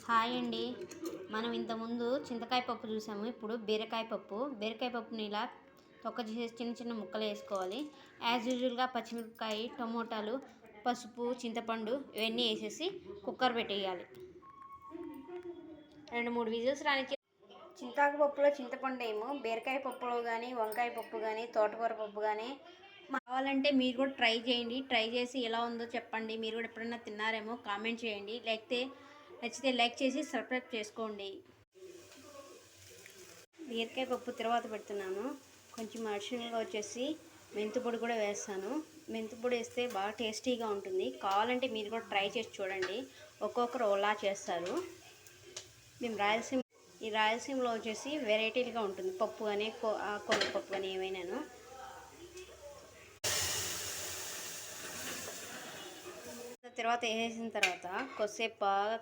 Hi అండి. మనం ఇంతకుముందు చింతకాయ పప్పు చూసాము. ఇప్పుడు బీరకాయ పప్పుని ఇలా తొక్క చేసి చిన్న చిన్న ముక్కలు వేసుకోవాలి. యాజ్ యూజువల్గా పచ్చిమిరపకాయ, టమోటాలు, పసుపు, చింతపండు ఇవన్నీ వేసేసి కుక్కర్ పెట్టేయాలి. 2-3 విజిల్స్ రానికి. చింతాకు పప్పులో చింతపండు ఏమో, బీరకాయ పప్పులో కానీ, వంకాయ పప్పు కానీ, తోటకూర పప్పు కానీ కావాలంటే మీరు కూడా ట్రై చేయండి. ట్రై చేసి ఎలా ఉందో చెప్పండి. మీరు కూడా ఎప్పుడైనా తిన్నారేమో కామెంట్ చేయండి. నచ్చితే లైక్ చేసి సబ్స్క్రైబ్ చేసుకోండి. బీరకాయ పప్పు తర్వాత పెడుతున్నాను. కొంచెం అడిషనల్గా వచ్చేసి మెంతిపొడి కూడా వేస్తాను. మెంతిపొడి వేస్తే బాగా టేస్టీగా ఉంటుంది. కావాలంటే మీరు కూడా ట్రై చేసి చూడండి. ఒక్కొక్కరు ఓలా చేస్తారు. మేము రాయలసీమలో వచ్చేసి వెరైటీగా ఉంటుంది పప్పు కానీ, కొనపప్పు కానీ ఏమైనాను. తర్వాత వేసేసిన తర్వాత కొద్దిసేపు బాగా